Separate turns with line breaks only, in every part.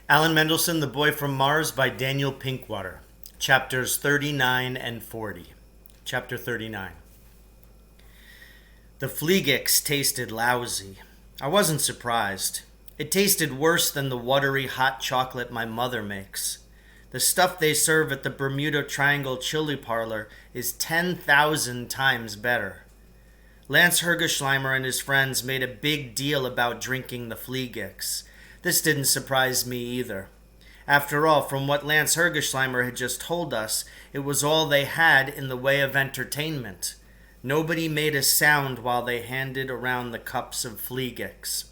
Alan Mendelsohn, The Boy from Mars by Daniel Pinkwater. Chapters 39 and 40. Chapter 39. The Fleegix tasted lousy. I wasn't surprised. It tasted worse than the watery hot chocolate my mother makes. The stuff they serve at the Bermuda Triangle Chili Parlor is 10,000 times better. Lance Hergesheimer and his friends made a big deal about drinking the Fleegix. This didn't surprise me either. After all, from what Lance Hergesheimer had just told us, it was all they had in the way of entertainment. Nobody made a sound while they handed around the cups of Fleegix.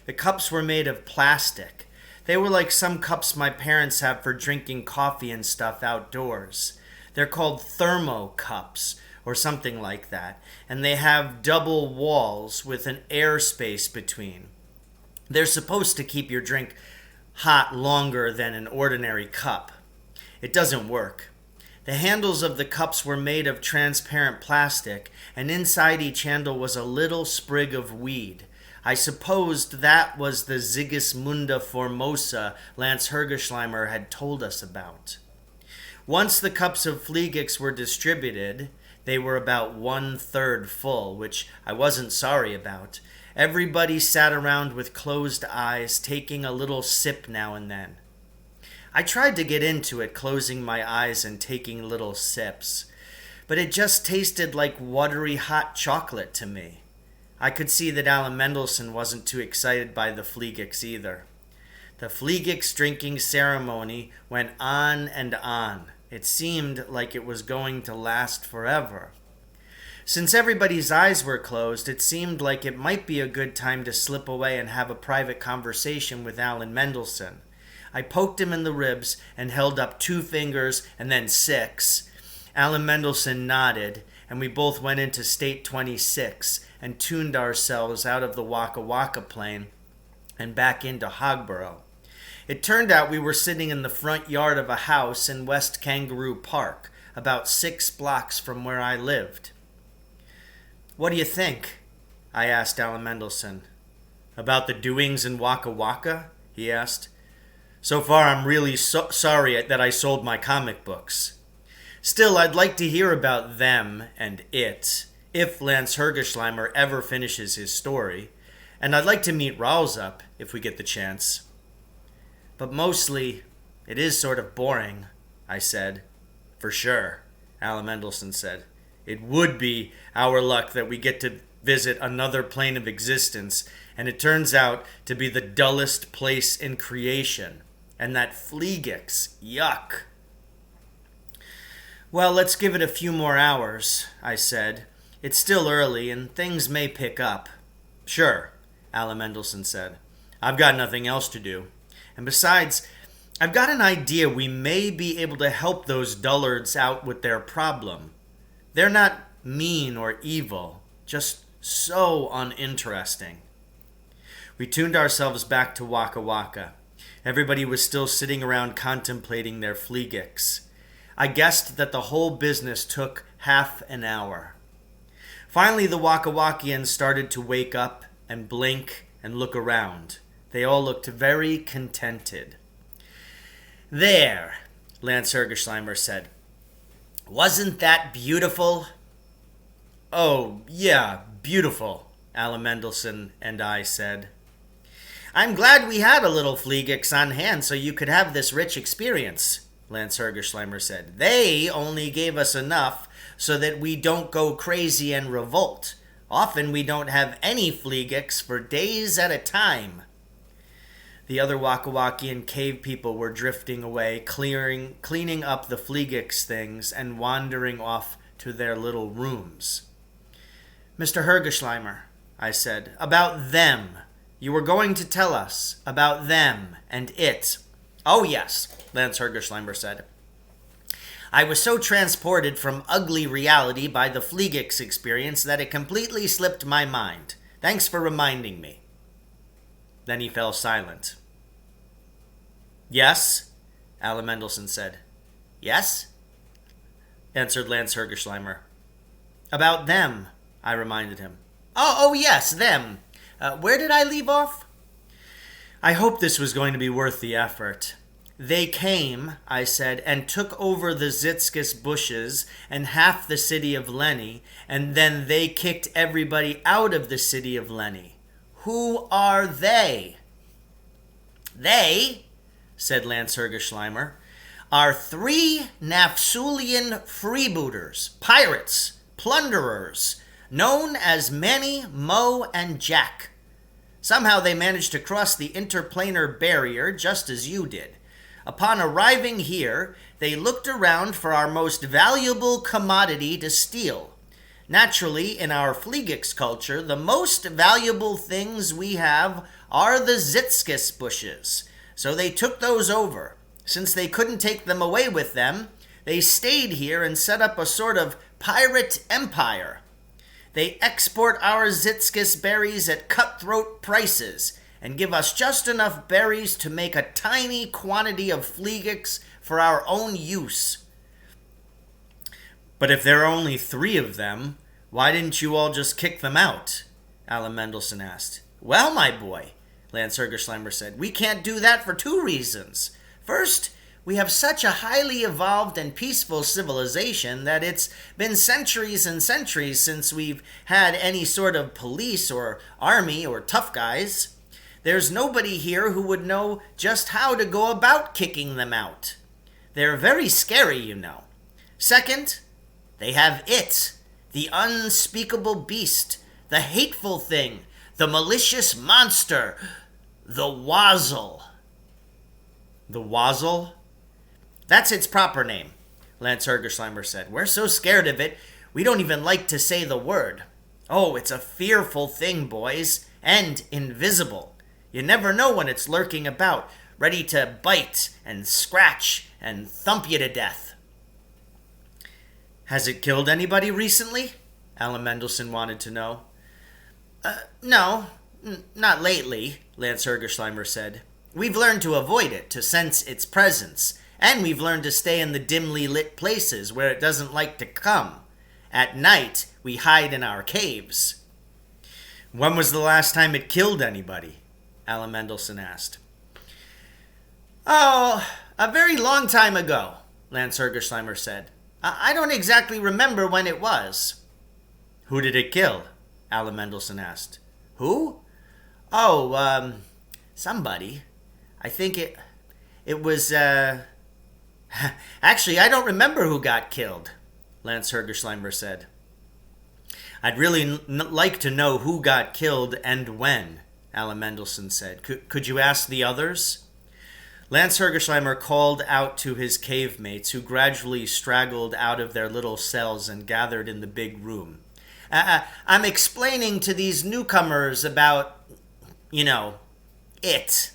The cups were made of plastic. They were like some cups my parents have for drinking coffee and stuff outdoors. They're called thermo cups, or something like that, and they have double walls with an air space between. They're supposed to keep your drink hot longer than an ordinary cup. It doesn't work. The handles of the cups were made of transparent plastic, and inside each handle was a little sprig of weed. I supposed that was the Sigismunda formosa Lance Hergesheimer had told us about. Once the cups of Fleegix were distributed, they were about 1/3 full, which I wasn't sorry about. Everybody sat around with closed eyes, taking a little sip now and then. I tried to get into it, closing my eyes and taking little sips, but it just tasted like watery hot chocolate to me. I could see that Alan Mendelsohn wasn't too excited by the Fleegix either. The Fleegix drinking ceremony went on and on. It seemed like it was going to last forever. Since everybody's eyes were closed, it seemed like it might be a good time to slip away and have a private conversation with Alan Mendelsohn. I poked him in the ribs and held up 2 fingers and then 6. Alan Mendelsohn nodded, and we both went into State 26 and tuned ourselves out of the Waka Waka plane and back into Hogborough. It turned out we were sitting in the front yard of a house in West Kangaroo Park, about 6 blocks from where I lived. "What do you think?" I asked Alan Mendelsohn. "About the doings in Waka Waka?" he asked. "So far, I'm really sorry that I sold my comic books. Still, I'd like to hear about them and it, if Lance Hergesheimer ever finishes his story, and I'd like to meet Ralsop if we get the chance. But mostly, it is sort of boring," I said. "For sure," Alan Mendelsohn said. "It would be our luck that we get to visit another plane of existence, and it turns out to be the dullest place in creation. And that Fleegix, yuck." "Well, let's give it a few more hours," I said. "It's still early, and things may pick up." "Sure," Alan Mendelsohn said. "I've got nothing else to do. And besides, I've got an idea we may be able to help those dullards out with their problem. They're not mean or evil, just so uninteresting." We tuned ourselves back to Waka Waka. Everybody was still sitting around contemplating their Fleegix. I guessed that the whole business took half an hour. Finally, the Waka Wakians started to wake up and blink and look around. They all looked very contented. "There," Lance Hergesheimer said. "Wasn't that beautiful?" "Oh, yeah, beautiful," Alan Mendelsohn and I said. "I'm glad we had a little Fleegix on hand so you could have this rich experience," Lance Hergesheimer said. "They only gave us enough so that we don't go crazy and revolt. Often we don't have any Fleegix for days at a time." The other Waka Wakian cave people were drifting away, cleaning up the Fleegix things and wandering off to their little rooms. "Mr. Hergesheimer," I said, "about them. You were going to tell us about them and it." "Oh, yes," Lance Hergesheimer said. "I was so transported from ugly reality by the Fleegix experience that it completely slipped my mind. Thanks for reminding me." Then he fell silent. "Yes?" Alan Mendelsohn said. "Yes?" answered Lance Hergesheimer. "About them," I reminded him. Oh, yes, them. Where did I leave off?" I hoped this was going to be worth the effort. They came, I said, and took over the Zitskis bushes and half the city of Lenny, and then they kicked everybody out of the city of Lenny. Who are they? They, said Lance Hergesheimer, are 3 Nafsulian freebooters, pirates, plunderers, known as Manny, Mo, and Jack. Somehow they managed to cross the interplanar barrier just as you did. Upon arriving here, they looked around for our most valuable commodity to steal. Naturally, in our Fleegix culture, the most valuable things we have are the Zitskis bushes. So they took those over. Since they couldn't take them away with them, they stayed here and set up a sort of pirate empire. They export our Zitskis berries at cutthroat prices and give us just enough berries to make a tiny quantity of Fleegix for our own use. But if there are only 3 of them, why didn't you all just kick them out? Alan Mendelsohn asked. Well, my boy, Lance Hergesheimer said, we can't do that for 2 reasons. First, we have such a highly evolved and peaceful civilization that it's been centuries and centuries since we've had any sort of police or army or tough guys. There's nobody here who would know just how to go about kicking them out. They're very scary, you know. Second, they have it, the unspeakable beast, the hateful thing, the malicious monster, the Wazzle. The Wazzle? That's its proper name, Lance Hergesheimer said. We're so scared of it, we don't even like to say the word. Oh, it's a fearful thing, boys, and invisible. You never know when it's lurking about, ready to bite and scratch and thump you to death. Has it killed anybody recently? Alan Mendelsohn wanted to know. No, not lately, Lance Hergesheimer said. We've learned to avoid it, to sense its presence, and we've learned to stay in the dimly lit places where it doesn't like to come. At night, we hide in our caves. When was the last time it killed anybody? Alan Mendelsohn asked. Oh, a very long time ago, Lance Hergesheimer said. I don't exactly remember when it was. Who did it kill? Alan Mendelsohn asked. Who? Oh, somebody. I think it was, Actually, I don't remember who got killed, Lance Hergesheimer said. I'd really like to know who got killed and when, Alan Mendelsohn said. Could you ask the others? Lance Hergesheimer called out to his cave mates, who gradually straggled out of their little cells and gathered in the big room. I'm explaining to these newcomers about, it.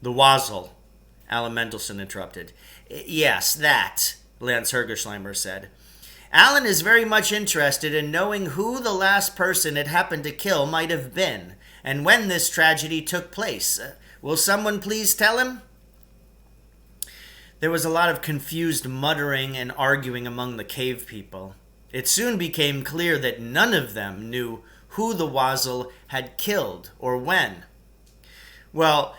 The Wazzle, Alan Mendelsohn interrupted. Yes, that, Lance Hergesheimer said. Alan is very much interested in knowing who the last person it happened to kill might have been, and when this tragedy took place. Will someone please tell him? There was a lot of confused muttering and arguing among the cave people. It soon became clear that none of them knew who the Wazzle had killed or when. Well,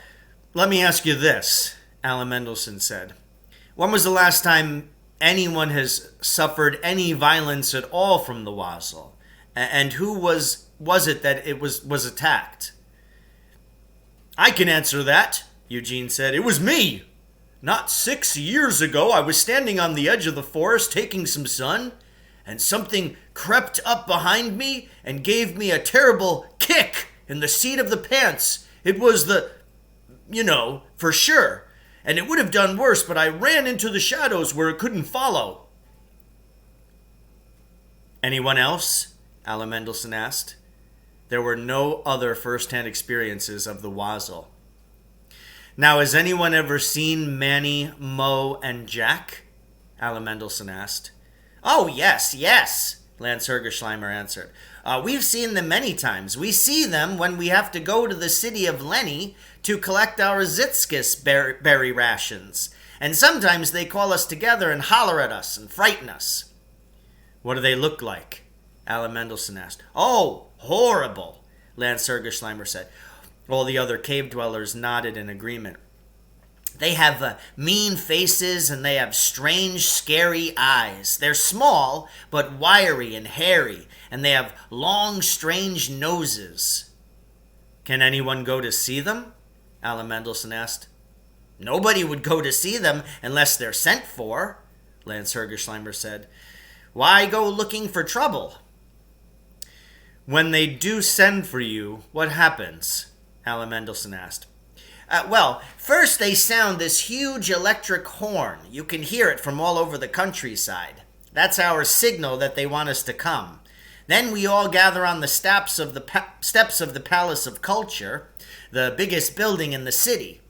let me ask you this, Alan Mendelsohn said. When was the last time anyone has suffered any violence at all from the Wazzle? And who was it that it was attacked? I can answer that, Eugene said. It was me. Not 6 years ago, I was standing on the edge of the forest taking some sun, and something crept up behind me and gave me a terrible kick in the seat of the pants. It was for sure. And it would have done worse, but I ran into the shadows where it couldn't follow. Anyone else? Alan Mendelsohn asked. There were no other first-hand experiences of the Wazzle. Now, has anyone ever seen Manny, Mo, and Jack? Alan Mendelsohn asked. Oh, yes, Lance Hergesheimer answered. We've seen them many times. We see them when we have to go to the city of Lenny to collect our Zitskis berry rations. And sometimes they call us together and holler at us and frighten us. What do they look like? Alan Mendelsohn asked. Oh, horrible, Lance Hergesheimer said. All the other cave dwellers nodded in agreement. They have mean faces and they have strange, scary eyes. They're small, but wiry and hairy, and they have long, strange noses. Can anyone go to see them? Alan Mendelsohn asked. Nobody would go to see them unless they're sent for, Lance Hergesheimer said. Why go looking for trouble? When they do send for you, what happens? Alan Mendelsohn asked. Well, first they sound this huge electric horn. You can hear it from all over the countryside. That's our signal that they want us to come. Then we all gather on the steps of the Palace of Culture, the biggest building in the city.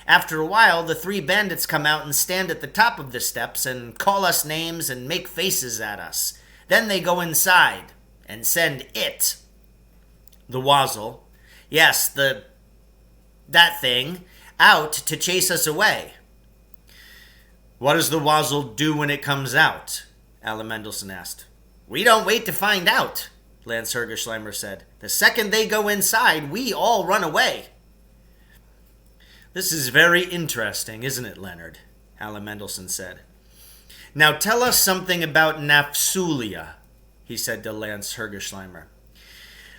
After a while, the three bandits come out and stand at the top of the steps and call us names and make faces at us. Then they go inside and send it, the Wazzle, yes, that thing, out to chase us away. What does the Wazzle do when it comes out? Alan Mendelsohn asked. We don't wait to find out, Lance Hergesheimer said. The second they go inside, we all run away. This is very interesting, isn't it, Leonard? Alan Mendelsohn said. Now tell us something about Nafsulia, he said to Lance Hergesheimer.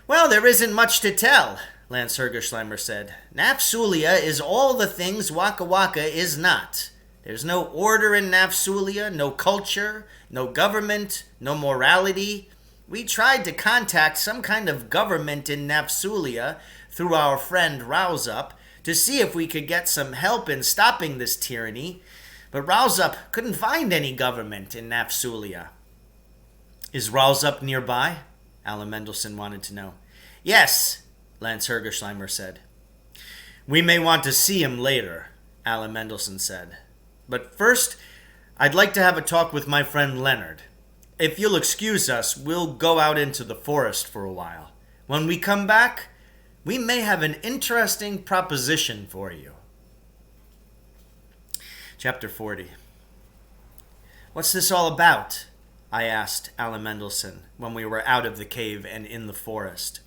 Well, there isn't much to tell, Lance Hergesheimer said. Nafsulia is all the things Waka Waka is not. There's no order in Nafsulia, no culture, no government, no morality. We tried to contact some kind of government in Nafsulia through our friend Rousup to see if we could get some help in stopping this tyranny, but Rousup couldn't find any government in Nafsulia. Is Rousup nearby? Alan Mendelsohn wanted to know. Yes, Lance Hergesheimer said. We may want to see him later, Alan Mendelsohn said. But first, I'd like to have a talk with my friend Leonard. If you'll excuse us, we'll go out into the forest for a while. When we come back, we may have an interesting proposition for you. Chapter 40. What's this all about? I asked Alan Mendelsohn when we were out of the cave and in the forest.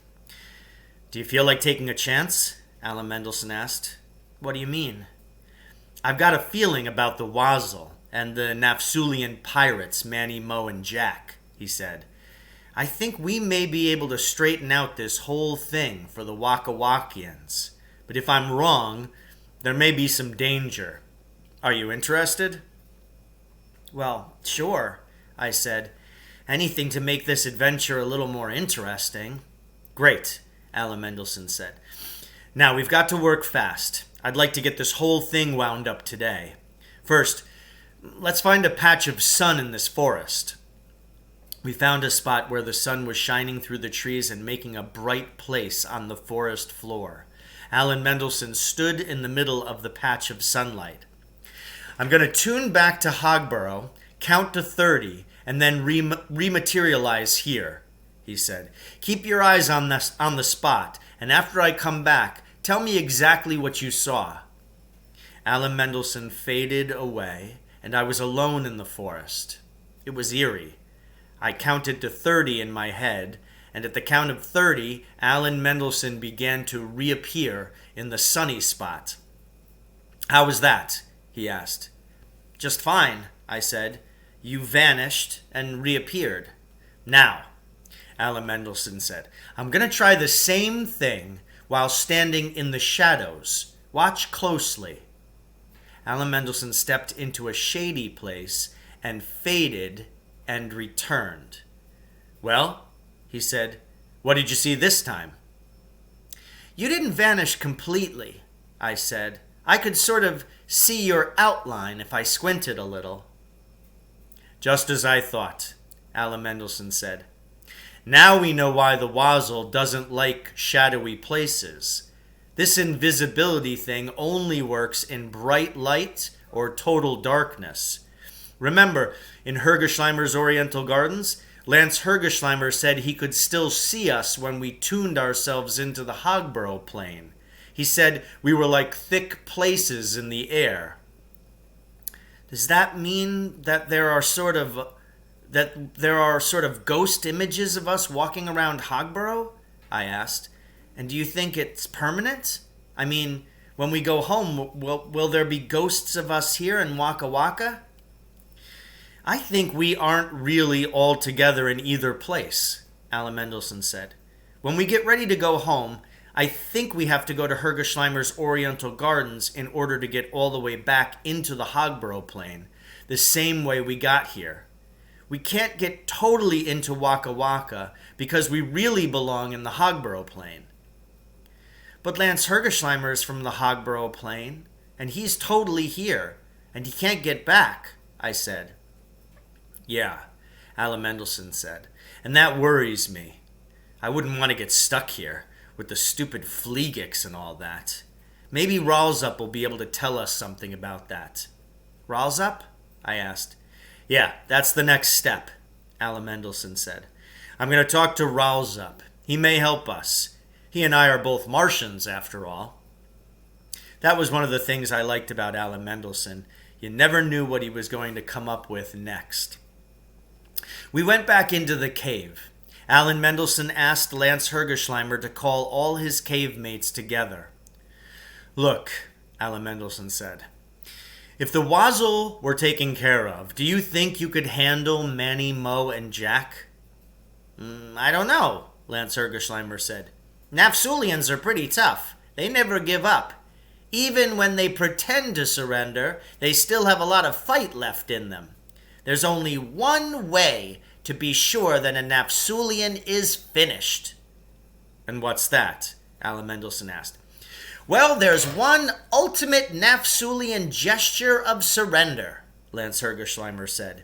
Do you feel like taking a chance? Alan Mendelsohn asked. What do you mean? I've got a feeling about the Wazzle and the Nafsulian pirates, Manny, Mo, and Jack, he said. I think we may be able to straighten out this whole thing for the Waka Wakians. But if I'm wrong, there may be some danger. Are you interested? Well, sure, I said. Anything to make this adventure a little more interesting. Great, Alan Mendelsohn said. Now, we've got to work fast. I'd like to get this whole thing wound up today. First, let's find a patch of sun in this forest. We found a spot where the sun was shining through the trees and making a bright place on the forest floor. Alan Mendelsohn stood in the middle of the patch of sunlight. I'm going to tune back to Hogborough, count to 30, and then rematerialize here, he said. Keep your eyes on the spot, and after I come back, tell me exactly what you saw. Alan Mendelsohn faded away, and I was alone in the forest. It was eerie. I counted to 30 in my head, and at the count of 30, Alan Mendelsohn began to reappear in the sunny spot. How was that? He asked. Just fine, I said. You vanished and reappeared. Now, Alan Mendelsohn said, I'm going to try the same thing while standing in the shadows. Watch closely. Alan Mendelsohn stepped into a shady place and faded and returned. Well, he said, what did you see this time? You didn't vanish completely, I said. I could sort of see your outline if I squinted a little. Just as I thought, Alan Mendelsohn said. Now we know why the Wazzle doesn't like shadowy places. This invisibility thing only works in bright light or total darkness. Remember, in Hergesheimer's Oriental Gardens, Lance Hergesheimer said he could still see us when we tuned ourselves into the Hogborough plane. He said we were like thick places in the air. Does that mean that there are sort of ghost images of us walking around Hogborough? I asked. And do you think it's permanent? I mean, when we go home, will there be ghosts of us here in Waka Waka? I think we aren't really all together in either place, Alan Mendelsohn said. When we get ready to go home, I think we have to go to Hergesheimer's Oriental Gardens in order to get all the way back into the Hogborough Plain, the same way we got here. We can't get totally into Waka Waka because we really belong in the Hogborough Plain. But Lance Hergesheimer is from the Hogborough Plain, and he's totally here, and he can't get back, I said. Yeah, Alan Mendelsohn said, and that worries me. I wouldn't want to get stuck here with the stupid Fleegics and all that. Maybe Ralsup will be able to tell us something about that. Ralsup? I asked. Yeah, that's the next step, Alan Mendelsohn said. I'm going to talk to Ralsup. He may help us. He and I are both Martians, after all. That was one of the things I liked about Alan Mendelsohn. You never knew what he was going to come up with next. We went back into the cave. Alan Mendelsohn asked Lance Hergesheimer to call all his cave mates together. Look, Alan Mendelsohn said, if the Wazzle were taken care of, do you think you could handle Manny, Mo, and Jack? I don't know, Lance Hergesheimer said. Nafsulians are pretty tough. They never give up. Even when they pretend to surrender, they still have a lot of fight left in them. There's only one way to be sure that a Nafsulian is finished. And what's that? Alan Mendelsohn asked. Well, there's one ultimate Nafsulian gesture of surrender, Lance Hergesheimer said.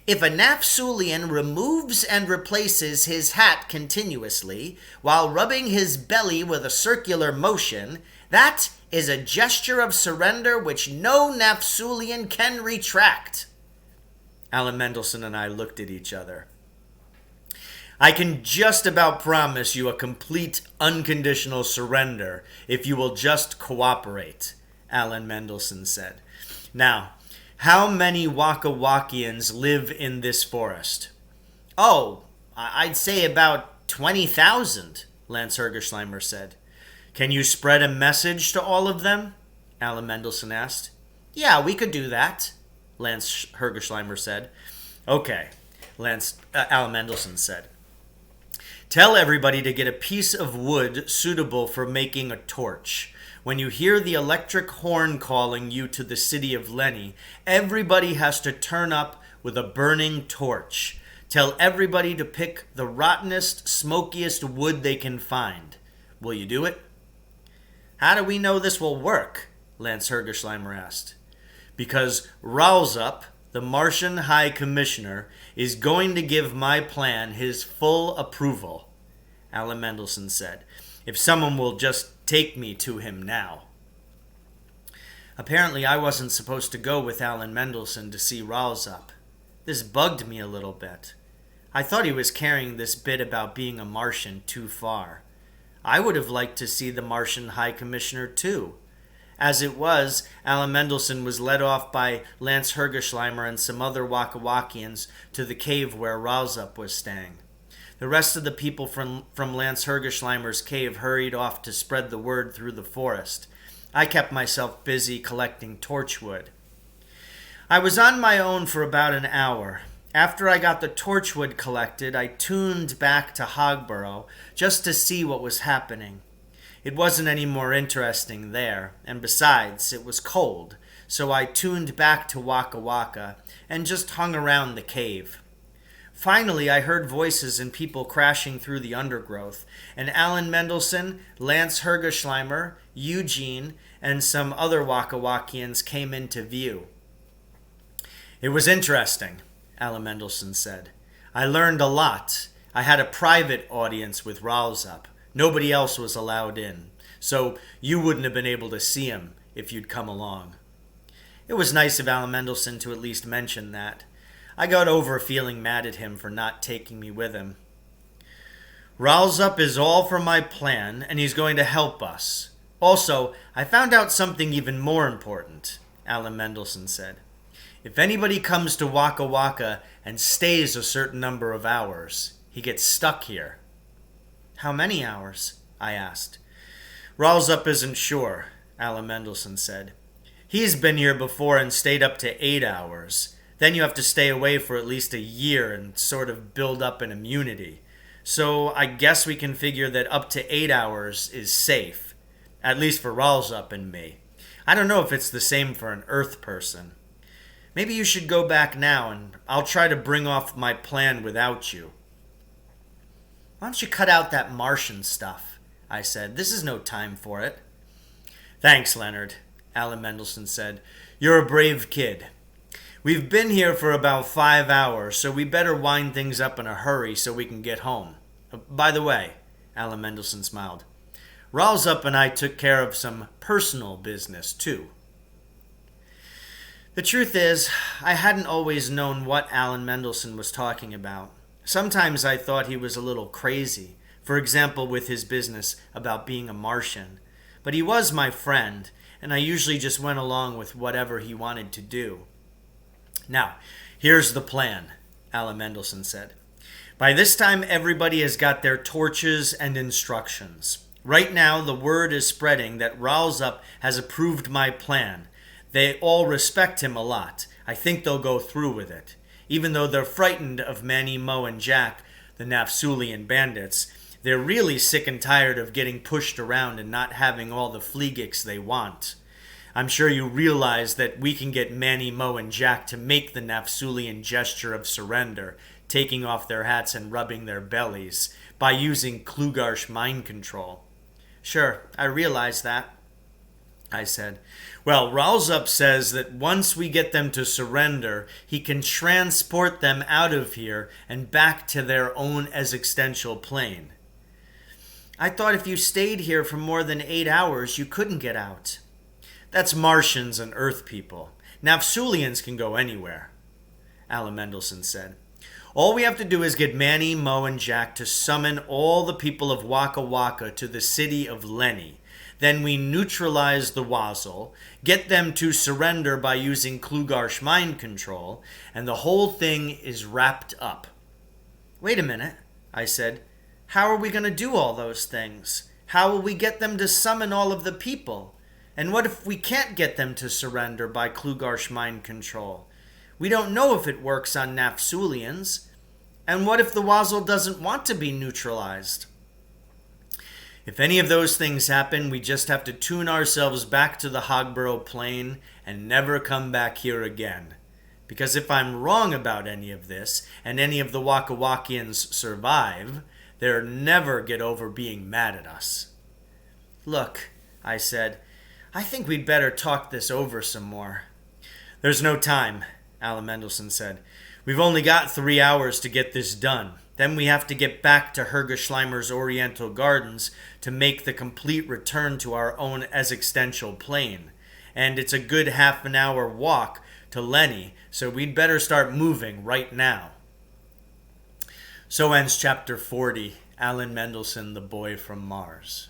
If a Nafsulian removes and replaces his hat continuously while rubbing his belly with a circular motion, that is a gesture of surrender which no Nafsulian can retract. Alan Mendelsohn and I looked at each other. I can just about promise you a complete unconditional surrender if you will just cooperate, Alan Mendelsohn said. Now, how many Waka Wakians live in this forest? Oh, I'd say about 20,000, Lance Hergesheimer said. Can you spread a message to all of them? Alan Mendelsohn asked. Yeah, we could do that, Lance Hergesheimer said. Okay, Alan Mendelsohn said. Tell everybody to get a piece of wood suitable for making a torch. When you hear the electric horn calling you to the city of Lenny, everybody has to turn up with a burning torch. Tell everybody to pick the rottenest, smokiest wood they can find. Will you do it? How do we know this will work? Lance Hergesheimer asked. Because Ralsup, the Martian High Commissioner, is going to give my plan his full approval, Alan Mendelsohn said, if someone will just take me to him now. Apparently I wasn't supposed to go with Alan Mendelsohn to see Ralsup. This bugged me a little bit. I thought he was carrying this bit about being a Martian too far. I would have liked to see the Martian High Commissioner too. As it was, Alan Mendelsohn was led off by Lance Hergesheimer and some other Waka Wakians to the cave where Ralsup was staying. The rest of the people from Lance Hergesheimer's cave hurried off to spread the word through the forest. I kept myself busy collecting torchwood. I was on my own for about an hour. After I got the torchwood collected, I tuned back to Hogborough just to see what was happening. It wasn't any more interesting there, and besides, it was cold, so I tuned back to Waka Waka and just hung around the cave. Finally, I heard voices and people crashing through the undergrowth, and Alan Mendelsohn, Lance Hergesheimer, Eugene, and some other Waka Wakians came into view. It was interesting, Alan Mendelsohn said. I learned a lot. I had a private audience with Ralsup. Nobody else was allowed in, so you wouldn't have been able to see him if you'd come along. It was nice of Alan Mendelsohn to at least mention that. I got over feeling mad at him for not taking me with him. Ralsup is all for my plan, and he's going to help us. Also, I found out something even more important, Alan Mendelsohn said. If anybody comes to Waka Waka and stays a certain number of hours, he gets stuck here. How many hours? I asked. Ralsup isn't sure, Alan Mendelsohn said. He's been here before and stayed up to 8 hours. Then you have to stay away for at least a year and sort of build up an immunity. So I guess we can figure that up to 8 hours is safe. At least for Ralsup and me. I don't know if it's the same for an Earth person. Maybe you should go back now and I'll try to bring off my plan without you. Why don't you cut out that Martian stuff? I said. This is no time for it. Thanks, Leonard, Alan Mendelsohn said. You're a brave kid. We've been here for about 5 hours, so we better wind things up in a hurry so we can get home. By the way, Alan Mendelsohn smiled, Ralsup and I took care of some personal business, too. The truth is, I hadn't always known what Alan Mendelsohn was talking about. Sometimes I thought he was a little crazy, for example with his business about being a Martian. But he was my friend, and I usually just went along with whatever he wanted to do. Now, here's the plan, Alan Mendelsohn said. By this time, everybody has got their torches and instructions. Right now, the word is spreading that Ralsup has approved my plan. They all respect him a lot. I think they'll go through with it. Even though they're frightened of Manny, Mo, and Jack, the Nafsulian bandits, they're really sick and tired of getting pushed around and not having all the fleegics they want. I'm sure you realize that we can get Manny, Mo, and Jack to make the Nafsulian gesture of surrender, taking off their hats and rubbing their bellies, by using Klugarsh mind control. Sure, I realize that, I said. Well, Ralsup says that once we get them to surrender, he can transport them out of here and back to their own existential plane. I thought if you stayed here for more than 8 hours, you couldn't get out. That's Martians and Earth people. Nafsulians can go anywhere, Alan Mendelsohn said. All we have to do is get Manny, Mo, and Jack to summon all the people of Waka Waka to the city of Lenny. Then we neutralize the Wazzle, get them to surrender by using Klugarsh mind control, and the whole thing is wrapped up. Wait a minute, I said. How are we going to do all those things? How will we get them to summon all of the people? And what if we can't get them to surrender by Klugarsh mind control? We don't know if it works on Nafsulians. And what if the Wazzle doesn't want to be neutralized? If any of those things happen, we just have to tune ourselves back to the Hogborough plane and never come back here again. Because if I'm wrong about any of this, and any of the Waka Wakians survive, they'll never get over being mad at us. Look, I said, I think we'd better talk this over some more. There's no time, Alan Mendelsohn said. We've only got 3 hours to get this done. Then we have to get back to Helga Schleimer's Oriental Gardens to make the complete return to our own existential plane. And it's a good half an hour walk to Lenny, so we'd better start moving right now. So ends chapter 40, Alan Mendelsohn, the Boy from Mars.